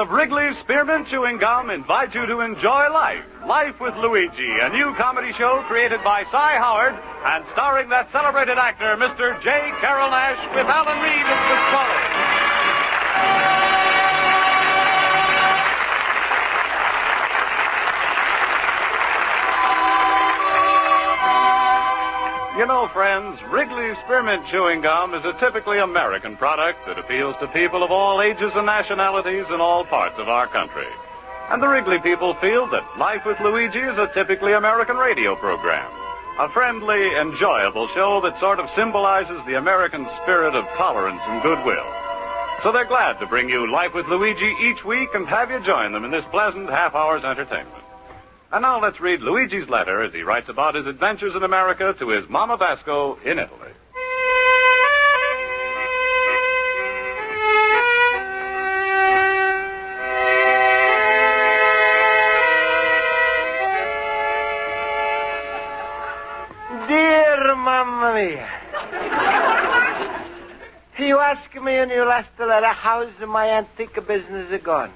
of Wrigley's Spearmint Chewing Gum invite you to enjoy life. Life with Luigi, a new comedy show created by Cy Howard and starring that celebrated actor, Mr. J. Carrol Naish, with Alan Reed as Pasquale. You know, friends, Wrigley's Spearmint Chewing Gum is a typically American product that appeals to people of all ages and nationalities in all parts of our country. And the Wrigley people feel that Life with Luigi is a typically American radio program. A friendly, enjoyable show that sort of symbolizes the American spirit of tolerance and goodwill. So they're glad to bring you Life with Luigi each week and have you join them in this pleasant half-hour's entertainment. And now let's read Luigi's letter as he writes about his adventures in America to his Mama Basco in Italy. Dear Mamma Mia, you asked me in your last letter how's my antique business gone.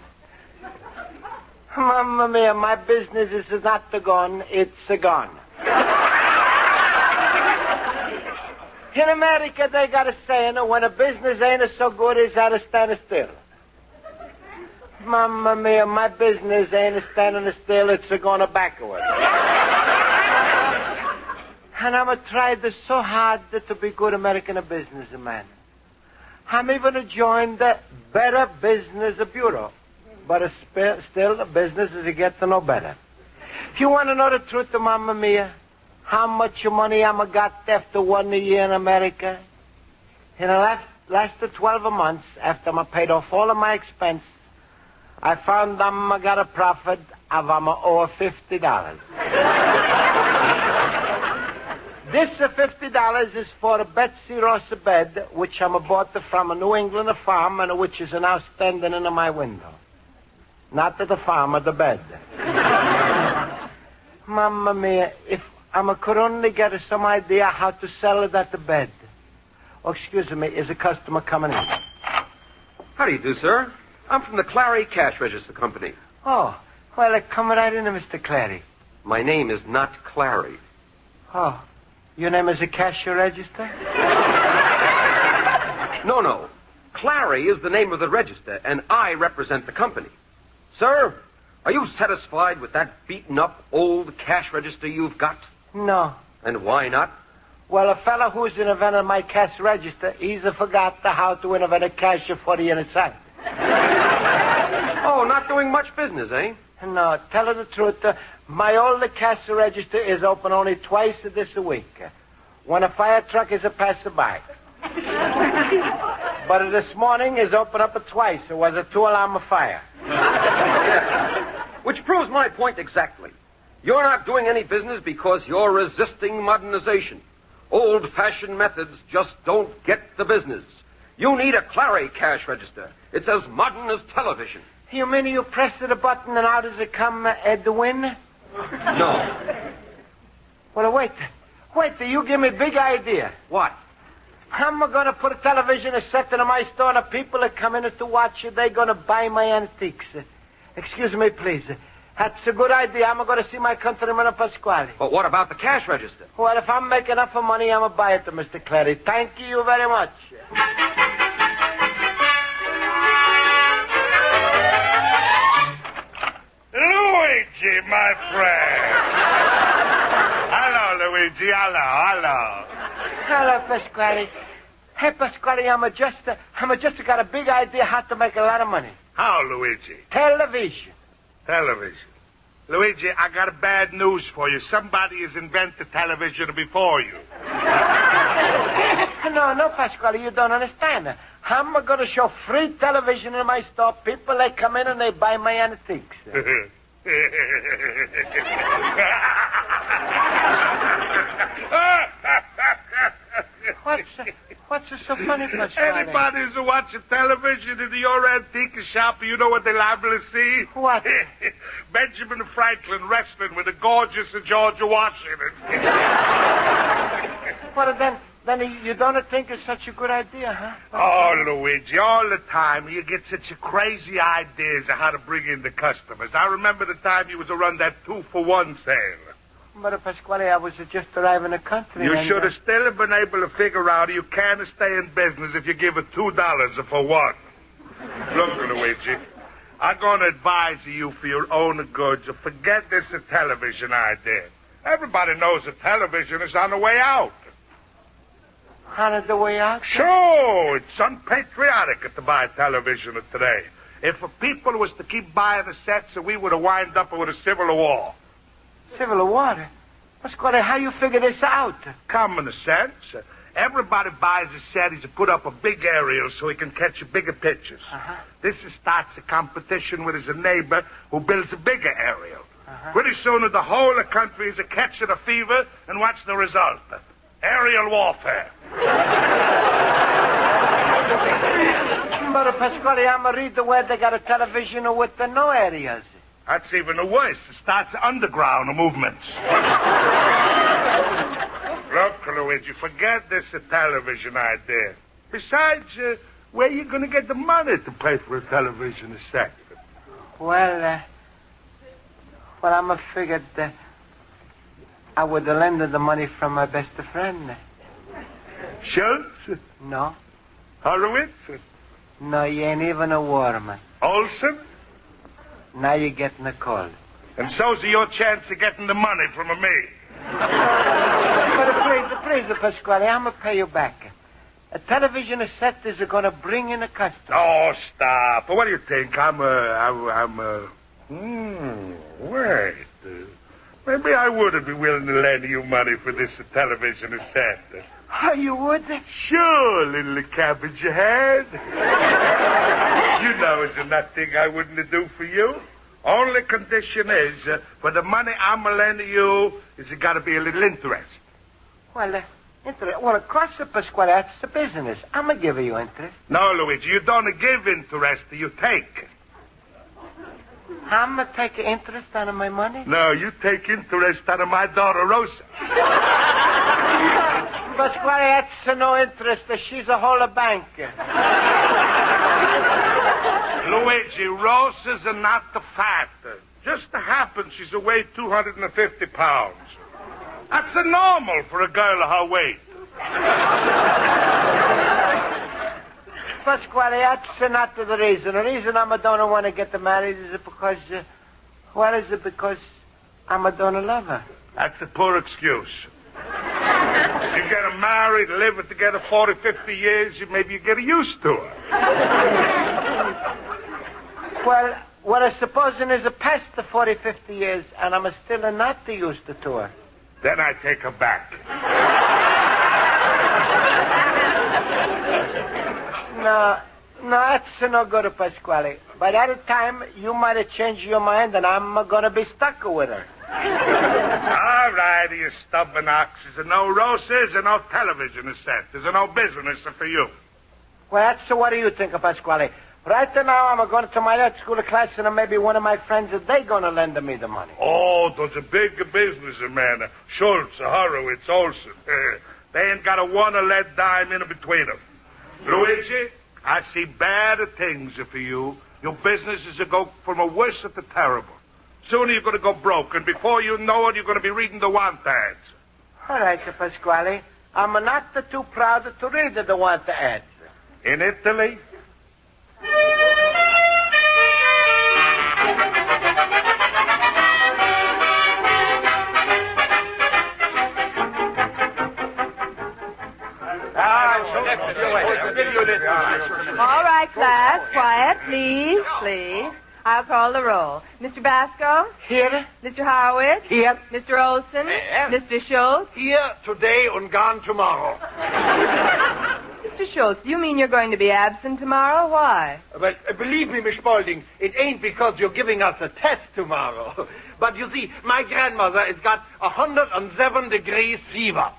Mamma Mia, my business is not gone, it's gone. In America, they got a saying, when a business ain't so good, it's at a standstill. Mamma Mia, my business ain't standing still, it's going backward. And I'm tried so hard to be good American businessman. I'm even joined the Better Business Bureau. But still, the business is getting no better. You want to know the truth, Mamma Mia? How much money I'm got after 1 year in America? In the last 12 months, after I paid off all of my expense, I found I got a profit of over $50. This $50 is for a Betsy Rosa bed, which I bought from a New England farm, and which is now standing in my window. Not at the farm, at the bed. Mamma Mia, if I could only get some idea how to sell that bed. Oh, excuse me, is a customer coming in? How do you do, sir? I'm from the Clary Cash Register Company. Oh, well, come right in, Mr. Clary. My name is not Clary. Oh, your name is a cash register? No. Clary is the name of the register, and I represent the company. Sir, are you satisfied with that beaten-up old cash register you've got? No. And why not? Well, a fellow who's invented my cash register, he's forgot how to invent a cash for the inside. Oh, not doing much business, eh? No, tell her the truth. My old cash register is open only twice this week. When a fire truck is passing by. But this morning is open up twice. It was a 2-alarm fire. Which proves my point exactly. You're not doing any business because you're resisting modernization. Old-fashioned methods just don't get the business. You need a Clary cash register. It's as modern as television. You mean you press the button and out does it come, Edwin? No. Well, wait, you give me a big idea. What? I'm going to put a television set in my store, and the people that come in to watch it, they're going to buy my antiques. Excuse me, please. That's a good idea. I'm going to see my countryman, Pasquale. But what about the cash register? Well, if I'm making enough money, I'm going to buy it to Mr. Clary. Thank you very much. Luigi, my friend. Hello, Luigi. Hello. Hello, Pasquale. Hey, Pasquale, I'm just got a big idea how to make a lot of money. How, Luigi? Television. Luigi, I got bad news for you. Somebody has invented television before you. No, Pasquale, you don't understand. I'm going to show free television in my store. People, they come in and they buy my antiques. What's so funny, Pasquale? Anybody who's watching television in your antique shop, you know what they're liable to see? What? Benjamin Franklin wrestling with the gorgeous Georgia Washington. Well, then Then you don't think it's such a good idea, huh? Oh, Luigi, all the time you get such a crazy ideas of how to bring in the customers. I remember the time you was to run that 2-for-1 sale. But, Pasquale, I was just arriving in the country. You should have still been able to figure out you can't stay in business if you give it $2 for one. Look, Luigi, I'm going to advise you for your own goods to forget this television idea. Everybody knows the television is on the way out. On the way out? Sure, it's unpatriotic to buy a television today. If people was to keep buying the sets, we would have wind up with a civil war. Civil war? Pasquale, how you figure this out? Common sense. Everybody buys a set. He's put up a big aerial so he can catch bigger pictures. This starts a competition with his neighbor who builds a bigger aerial. Pretty soon the whole of the country is catching a fever, and what's the result? Aerial warfare. But, Pasquale, I'm read the where they got a television with the no areas. That's even worse. It starts underground movements. Look, Luigi, forget this television idea. Besides, where are you going to get the money to pay for a television set? Well, I'm figured I would have lended the money from my best friend. Schultz? No. Horowitz? No, you ain't even a warman. Olson? Now you're getting a call. And so's your chance of getting the money from me. But please, Pasquale, I'm going to pay you back. A television set is going to bring in a customer. Oh, stop. What do you think? Wait. Maybe I would be willing to lend you money for this television set. Oh, you would? Sure, little cabbage head. You know it's nothing I wouldn't do for you. Only condition is, for the money I'm lending you, is it got to be a little interest. Well, of course, Pasquale, that's the business. I'm going to give you interest. No, Luigi, you don't give interest, you take. I'm going to take interest out of my money? No, you take interest out of my daughter, Rosa. Pasquale, that's no interest. She's a whole bank. Luigi, Rosa's not the fat. Just happens she's weighed 250 pounds. That's normal for a girl of her weight. Pasquale, that's not the reason. The reason I don't want to get married is because, because I don't love her. That's a poor excuse. You get her married, live together 40, 50 years, maybe you get used to her. Well, I suppose it is past the 40, 50 years, and I'm still not used to her. Then I take her back. No, that's no good, Pasquale. By that time, you might have changed your mind, and I'm going to be stuck with her. All right, you stubborn ox. There's no Roses and no television set. There's no business for you. Well, so what do you think, Pasquale? Right now, I'm going to my art school class, and maybe one of my friends, they're going to lend me the money. Oh, those are big businessmen. Schultz, Horowitz, Olson. They ain't got a one-lead dime in between them. Luigi, I see bad things for you. Your business is to go from a worse to terrible. Soon you're going to go broke, and before you know it, you're going to be reading the want ads. All right, Pasquale. I'm not too proud to read the want ads. In Italy? All right, class. Quiet, please, please. I'll call the roll. Mr. Basco? Here. Mr. Horowitz? Here. Mr. Olson? Here. Mr. Schultz? Here today and gone tomorrow. Mr. Schultz, do you mean you're going to be absent tomorrow? Why? Well, believe me, Miss Spaulding, it ain't because you're giving us a test tomorrow. But you see, my grandmother has got 107 degrees fever.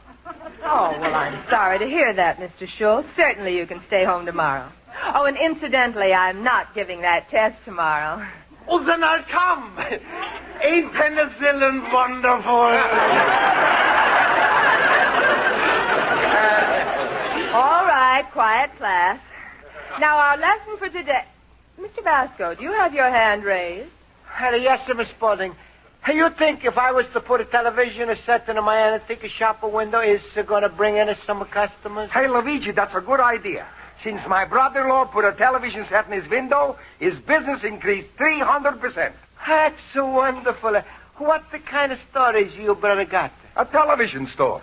Oh, well, I'm sorry to hear that, Mr. Schultz. Certainly you can stay home tomorrow. Oh, and incidentally, I'm not giving that test tomorrow. Oh, then I'll come. Ain't penicillin wonderful? quiet, class. Now, our lesson for today... Mr. Basco, do you have your hand raised? Yes, sir, Miss Spaulding. Hey, you think if I was to put a television set in my antique shop window, is it going to bring in some customers? Hey, Luigi, that's a good idea. Since my brother-in-law put a television set in his window, his business increased 300%. That's so wonderful. What the kind of stories you brother got? A television store.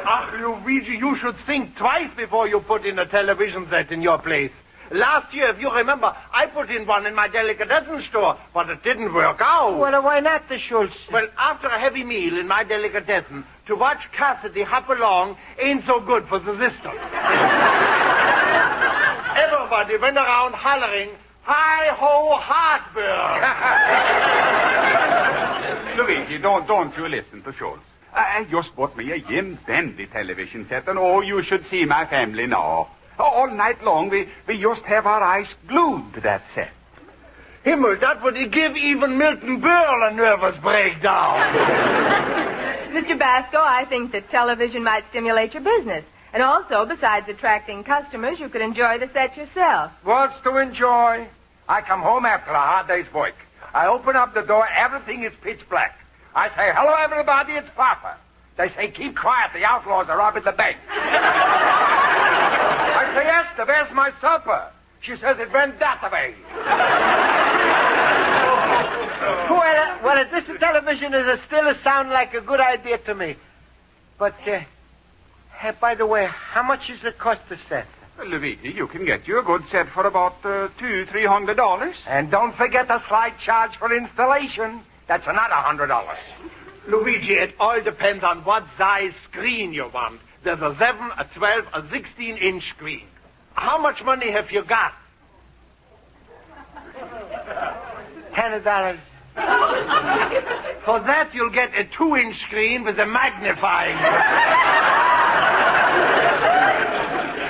Ach, Luigi, you should think twice before you put in a television set in your place. Last year, if you remember, I put in one in my delicatessen store, but it didn't work out. Well, why not, the Schultz? Well, after a heavy meal in my delicatessen, to watch Cassidy hop along ain't so good for the system. Everybody went around hollering, "Hi-ho, heartburn!" Luigi, don't you listen to Schultz. I just bought me a dandy television set, and you should see my family now. All night long, we just have our eyes glued to that set. Himmel, that would give even Milton Berle a nervous breakdown. Mr. Basco, I think that television might stimulate your business. And also, besides attracting customers, you could enjoy the set yourself. What's to enjoy? I come home after a hard day's work. I open up the door, everything is pitch black. I say, "Hello, everybody, it's Papa." They say, "Keep quiet, the outlaws are robbing the bank." I say, "Esther, where's my supper?" She says it went that way. Well, this television is still sound like a good idea to me. But, hey, by the way, how much does it cost to set? Well, Luigi, you can get you a good set for about $200-300. And don't forget a slight charge for installation. That's another $100. Luigi, it all depends on what size screen you want. There's a 7, a 12, a 16-inch screen. How much money have you got? $10. For that, you'll get a 2-inch screen with a magnifying glass.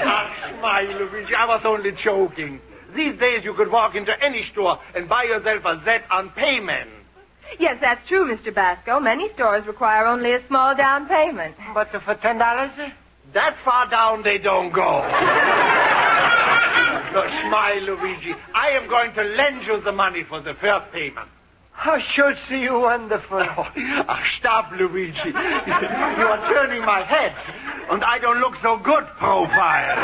Ach, smile, Luigi, I was only joking. These days, you could walk into any store and buy yourself a set on payment. Yes, that's true, Mr. Basco. Many stores require only a small down payment. But for $10? That far down they don't go. No, smile, Luigi. I am going to lend you the money for the first payment. How Schultz, you wonderful. Ach, stop, Luigi. You are turning my head, and I don't look so good profile.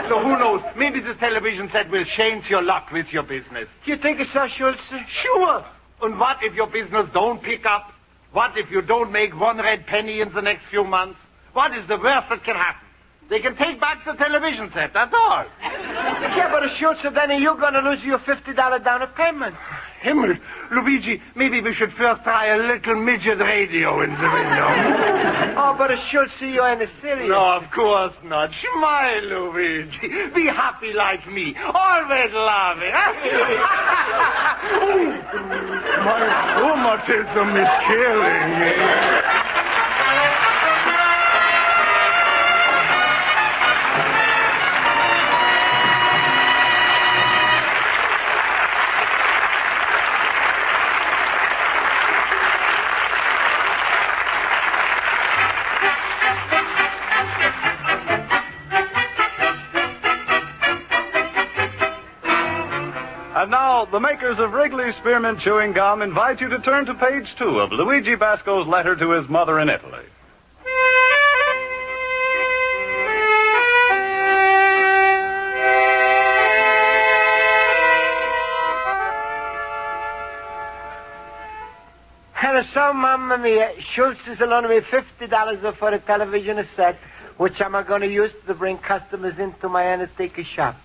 So who knows? Maybe this television set will change your luck with your business. You think so, Schultz? Sure. And what if your business don't pick up? What if you don't make 1 red penny in the next few months? What is the worst that can happen? They can take back the television set, that's all. Yeah, but Schultz, then you're going to lose your $50 down payment. Himmel, Luigi, maybe we should first try a little midget radio in the window. Oh, but Schultz, you ain't serious. No, of course not. Smile, Luigi. Be happy like me. Always laughing. My rheumatism is killing me. And now, the makers of Wrigley Spearmint Chewing Gum invite you to turn to page 2 of Luigi Basco's letter to his mother in Italy. And so, Mamma Mia, Schultz is loaning me $50 for a television set, which I'm going to use to bring customers into my antique shop.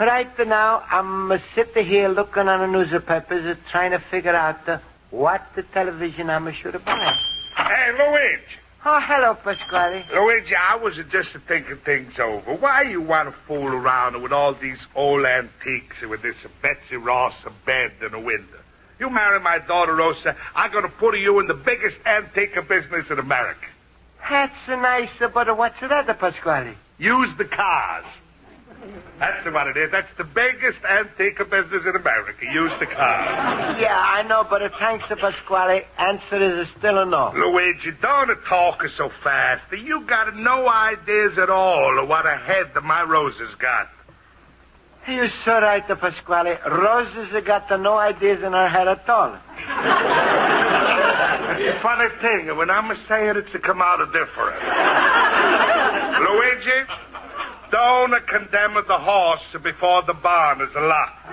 Right now, I'm sitting here looking on the newspapers, trying to figure out what the television I should buy. Hey, Luigi. Oh, hello, Pasquale. Luigi, I was just thinking things over. Why you want to fool around with all these old antiques with this Betsy Ross bed and a window? You marry my daughter, Rosa, I'm going to put you in the biggest antique business in America. That's nice, but what's that, Pasquale? Use the cars. That's what it is. That's the biggest antique business in America. Use the card. Yeah, I know, but thanks to Pasquale, answer is still a no. Luigi, don't talk so fast. You got no ideas at all of what a head that my Rosa's got. You're so right, Pasquale. Rosa's got no ideas in her head at all. It's a funny thing. When I'm saying it, to come out different. Luigi, don't condemn the horse before the barn is locked.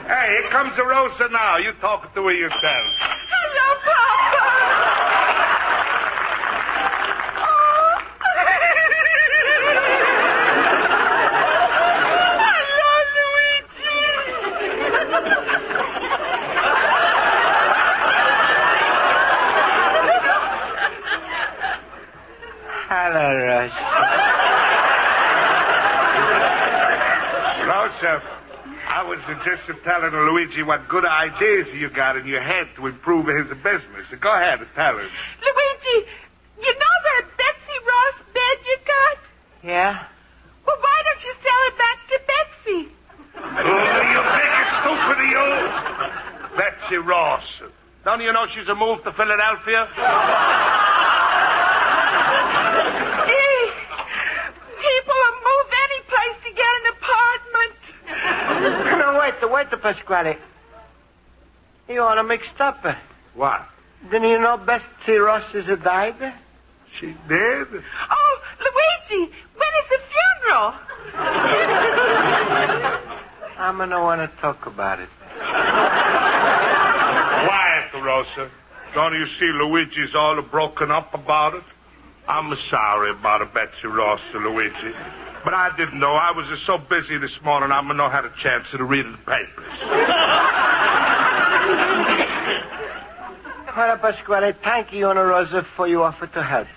Hey, here comes the Rosa now. You talk to her yourself. Hello, Papa. Rosa, I was just telling Luigi what good ideas you got in your head to improve his business. Go ahead and tell him. Luigi, you know that Betsy Ross bed you got? Yeah? Well, why don't you sell it back to Betsy? Oh, you big stupid, you. Betsy Ross. Don't you know she's moved to Philadelphia? Gee, people will move any place to get an apartment. No, wait, Pasquale. You all are mixed up. What? Didn't you know Betsy Ross is died? She did? Oh, Luigi, when is the funeral? I'm gonna want to talk about it. Quiet, Rosa. Don't you see Luigi's all broken up about it? I'm sorry about it, Betsy Ross, Luigi. But I didn't know. I was just so busy this morning, I haven't had a chance to read the papers. Well, Pasquale, thank you, Anna Rosa, for your offer to help.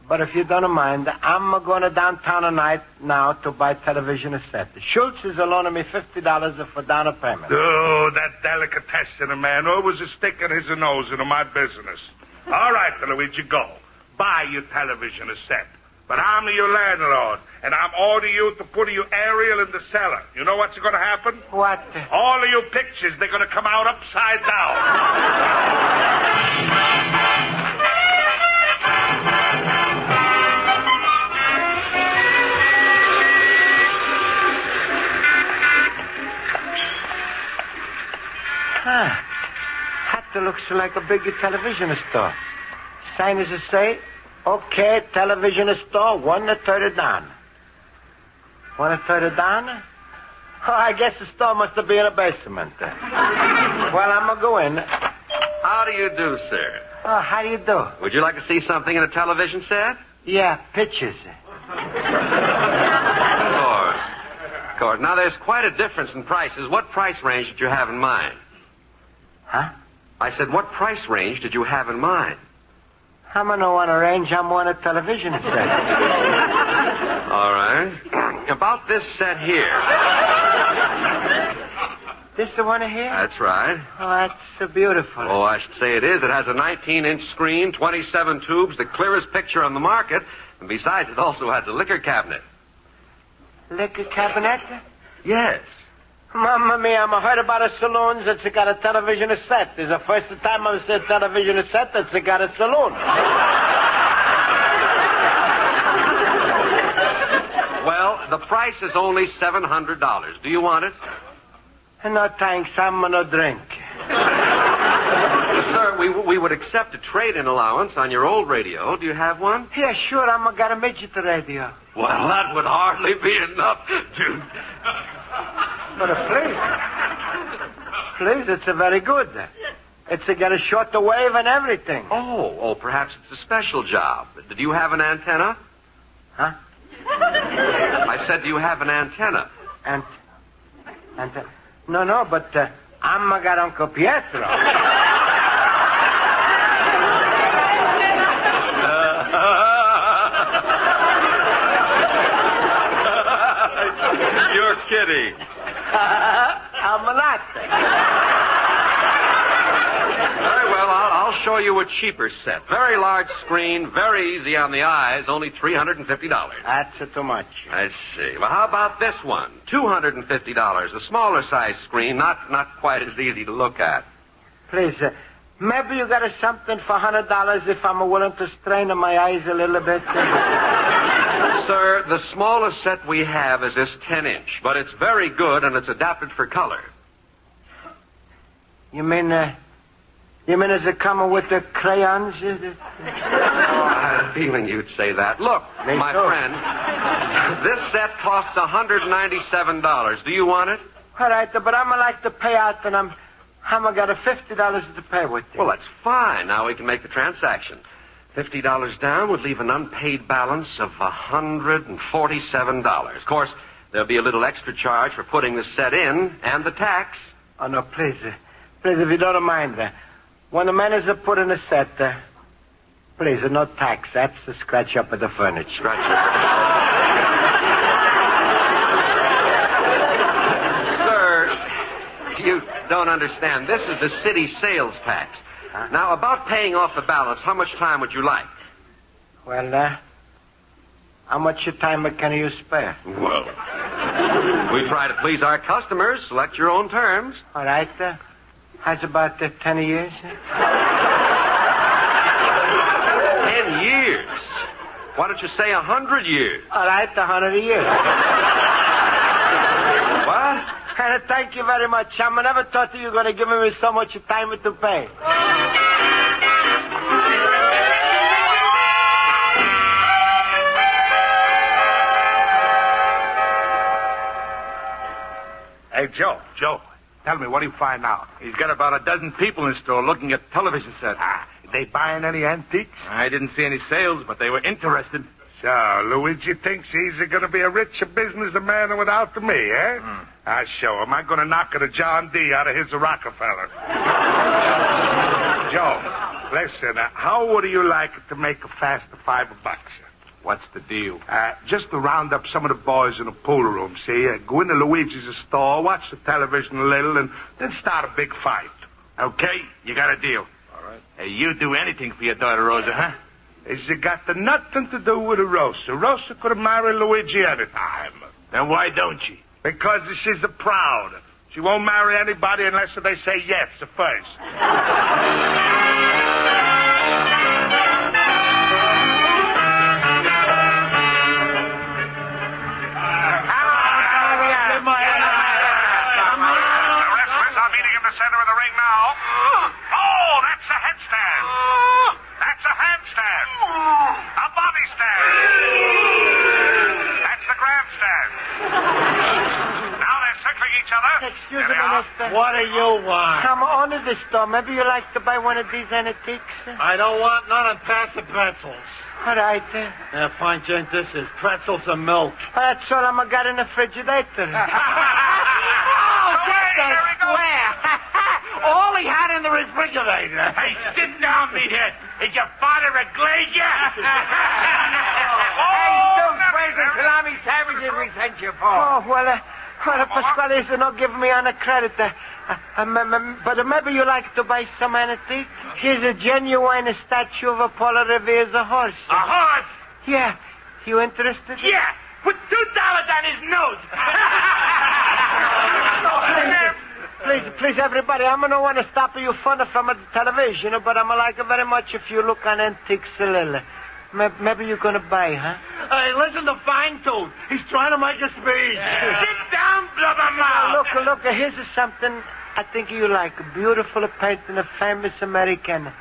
But if you don't mind, I'm going to downtown tonight now to buy television set. Schultz is loaning me $50 for down payment. Oh, that delicatessen man always is sticking his nose into my business. All right, Luigi, go. Buy your television set. But I'm your landlord, and I'm ordering you to put your aerial in the cellar. You know what's going to happen? What? All of your pictures, they're going to come out upside down. That looks like a big television store. Sign is to say, okay, television store, 1/3 down. 1/3 down? Oh, I guess the store must be in a basement. Well, I'm going to go in. How do you do, sir? Oh, how do you do? Would you like to see something in a television set? Yeah, pictures. Of course. Now, there's quite a difference in prices. What price range did you have in mind? Huh? I said, what price range did you have in mind? I'm going to want to arrange. I'm on a television set. All right. About this set here. This the one here? That's right. Oh, that's so beautiful. Oh, I should say it is. It has a 19-inch screen, 27 tubes, the clearest picture on the market, and besides, it also has a liquor cabinet. Liquor cabinet? Yes. Mamma mia, I heard about a saloon that's got a television set. It's the first time I've seen a television set that's got a saloon. Well, the price is only $700. Do you want it? No, thanks. I'm no drink. Sir, we would accept a trade-in allowance on your old radio. Do you have one? Yeah, sure. I'm got a midget radio. Well, that would hardly be enough to... But please, it's a very good. It's got a shorter wave and everything. Oh, perhaps it's a special job. Did you have an antenna? Huh? I said, do you have an antenna? No, but I'm got Uncle Pietro. You're kidding. I'm not. Very well, I'll show you a cheaper set. Very large screen, very easy on the eyes, only $350. That's too much. I see. Well, how about this one? $250. A smaller size screen, not quite as easy to look at. Please, maybe you got something for $100 if I'm willing to strain my eyes a little bit. Sir, the smallest set we have is this 10-inch, but it's very good and it's adapted for color. You mean is it coming with the crayons? I had a feeling you'd say that. Look, my friend, this set costs $197. Do you want it? All right, but I'm like to pay out, and I'm got $50 to pay with you. Well, that's fine. Now we can make the transaction. $50 down would leave an unpaid balance of $147. Of course, there'll be a little extra charge for putting the set in and the tax. Oh, no, please, if you don't mind. When the man is putting a set, please, no tax. That's the scratch up of the furniture. Scratch up. Sir, you don't understand. This is the city sales tax. Huh? Now, about paying off the balance, how much time would you like? Well, how much time can you spare? Well, we try to please our customers. Select your own terms. All right. How's about 10 years? 10 years? Why don't you say 100 years? All right, 100 years. What? Thank you very much. I never thought you were going to give me so much time to pay. Hey, Joe, tell me, what do you find out? He's got about a dozen people in the store looking at the television set. They buying any antiques? I didn't see any sales, but they were interested. So, Luigi thinks he's going to be a richer businessman without me, eh? I'll show him. I'm going to knock a John D out of his Rockefeller. Joe, listen, how would you like to make a fast $5? What's the deal? Just to round up some of the boys in the pool room, see? Go into Luigi's store, watch the television a little, and then start a big fight. Okay, you got a deal. All right. Hey, you'd do anything for your daughter, Rosa, huh? It's got nothing to do with Rosa. Rosa could have married Luigi any time. Then why don't she? Because she's proud. She won't marry anybody unless they say yes first. Center of the ring now. Oh, that's a headstand. That's a handstand. A body stand. That's the grandstand. Now they're circling each other. Excuse me, mister. What do you want? I'm on at the store. Maybe you like to buy one of these antiques? I don't want none and pass the pretzels. All right. Yeah, fine change this is. Pretzels and milk. That's all I'm got in the refrigerator. That's square. All he had in the refrigerator. Hey, sit down, meathead. Is your father a glazier? Hey, Stokes, where's the salami sandwiches we sent you for? Oh, well, Pasquale is not giving me on a credit. But maybe you like to buy some antique? Here's a genuine statue of Apollo Revere's a horse. A horse? Yeah. You interested? Yeah. With $2 on his nose. Please, everybody, I'm going to want to stop you fun from the television, but I'm like it very much if you look on antiques a little. Maybe you're going to buy, huh? Hey, listen to Fine Tooth. He's trying to make a speech. Sit down, blubbermouth. Look, here's something I think you like. A beautiful painting of famous American,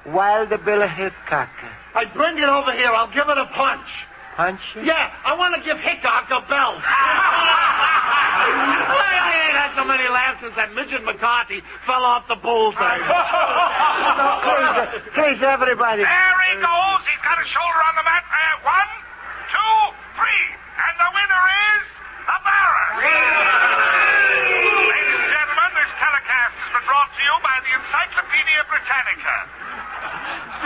Wild Bill Hickok. I bring it over here. I'll give it a punch. Punch? Yeah, I want to give Hickok a belt. I ain't had so many laughs since that midget McCarthy fell off the bull thing. Please, everybody. There he goes. He's got his shoulder on the mat. 1, 2, 3. And the winner is the Baron. Ladies and gentlemen, this telecast has been brought to you by the Encyclopedia Britannica.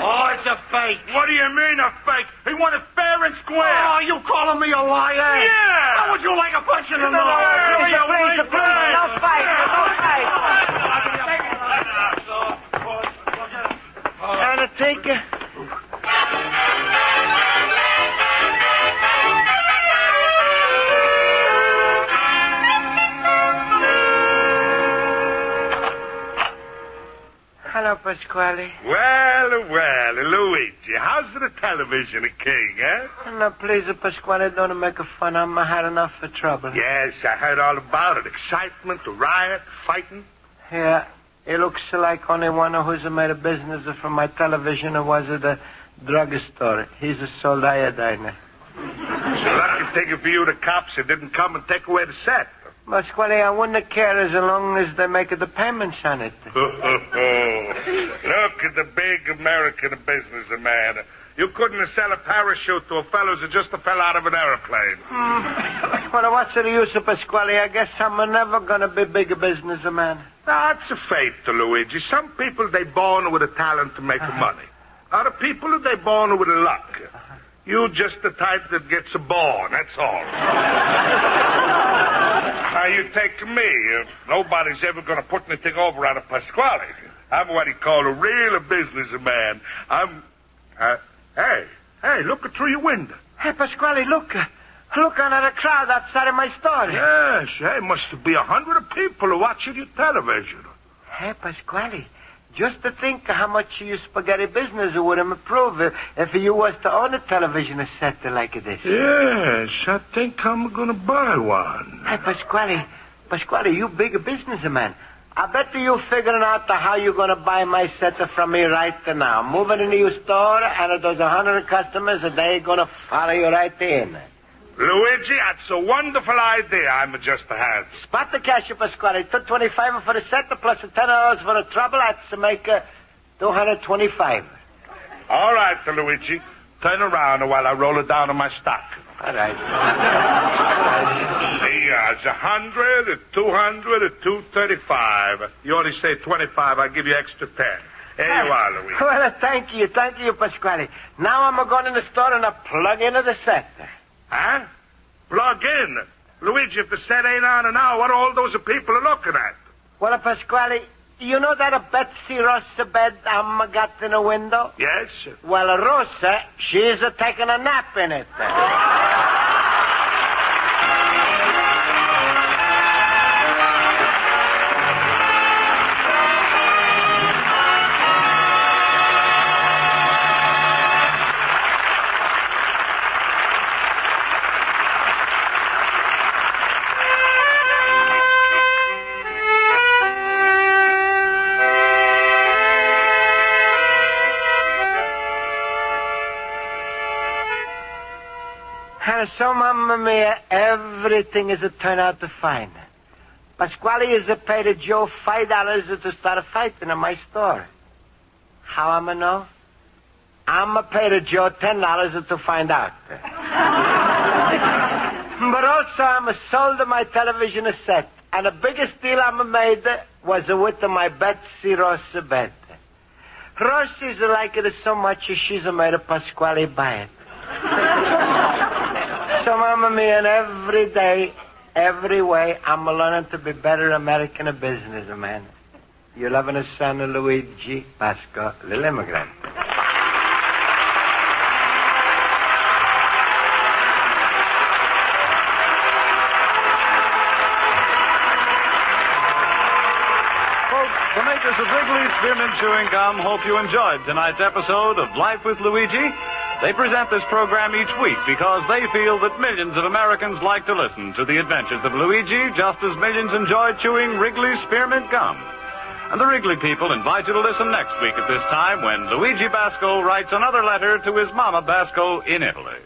Oh, it's a fake. What do you mean a fake? He won it fair and square. Oh, you calling me a liar? Yeah. How would you like a punch in the nose? Please, no fight. undertaker. Hello, Pasquale. Well, Luigi, how's the television, king, eh? No, please, Pasquale, don't make fun. I had enough of trouble. Yes, I heard all about it. Excitement, the riot, fighting. Yeah, it looks like only one who's made a business from my television was at the drugstore. He's sold iodine. It's a lucky thing for you, the cops, that didn't come and take away the set. Pasquale, I wouldn't care as long as they make the payments on it. Look at the big American businessman. You couldn't sell a parachute to a fellow who just fell out of an airplane. Well, what's the use of Pasquale? I guess I'm never going to be big a businessman. That's a fate, Luigi. Some people, they born with a talent to make money. Other people, they born with luck. You just the type that gets born, that's all. Now, you take me. Nobody's ever going to put anything over on a Pasquale. I'm what he call a real businessman. I'm... Hey, look through your window. Hey, Pasquale, look. Look on the crowd outside of my store. Yes, hey, must be 100 people watching your television. Hey, Pasquale, just to think how much your spaghetti business would improve if you was to own a television set like this. Yes, I think I'm going to buy one. Hey, Pasquale, you big businessman. I bet you figuring out how you're going to buy my set from me right now. Moving into your store, and those 100 customers, they're going to follow you right in. Luigi, that's a wonderful idea I'm just had. Spot the cash, Pasquale. $225 for the set, plus $10 for the trouble. That's to make $225. All right, Luigi. Turn around while I roll it down on my stock. All right. Yeah, it's 100, 200, 235. You only say 25. I'll give you extra 10. There you are, Luigi. Well, thank you, Pasquale. Now I'm going in the store and I plug into the set. Huh? Plug in? Luigi, if the set ain't on now, what all those people are looking at? Well, Pasquale, you know that Betsy Rosa bed I got in the window? Yes. Well, Rosa, she's taking a nap in it. So, Mamma Mia, everything is turned out to fine. Pasquale is paid Joe $5 to start a fighting in my store. How am I know? I'm paid Joe $10 to find out. But also, I'm sold my television set, and the biggest deal I made was with my Betsy Rosa bed. Rosie's like it so much she's made a Pasquale buy it. So, Mamma Mia, and every day, every way, I'm learning to be better American businessman. Your loving son, Luigi Basco, Little Immigrant. Folks, the makers of Wrigley Spearmint Chewing Gum hope you enjoyed tonight's episode of Life with Luigi. They present this program each week because they feel that millions of Americans like to listen to the adventures of Luigi just as millions enjoy chewing Wrigley Spearmint Gum. And the Wrigley people invite you to listen next week at this time when Luigi Basco writes another letter to his Mama Basco in Italy.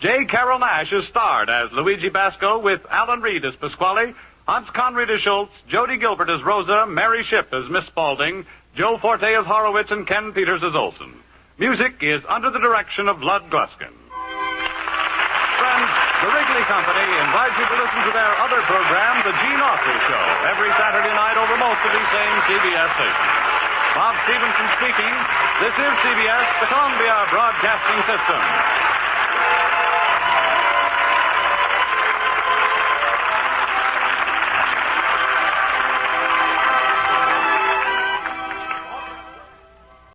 J. Carroll Nash is starred as Luigi Basco with Alan Reed as Pasquale, Hans Conried as Schultz, Jody Gilbert as Rosa, Mary Shipp as Miss Spaulding, Joe Forte as Horowitz, and Ken Peters as Olson. Music is under the direction of Lud Gluskin. Friends, the Wrigley Company invites you to listen to their other program, The Gene Autry Show, every Saturday night over most of these same CBS stations. Bob Stevenson speaking. This is CBS, the Columbia Broadcasting System.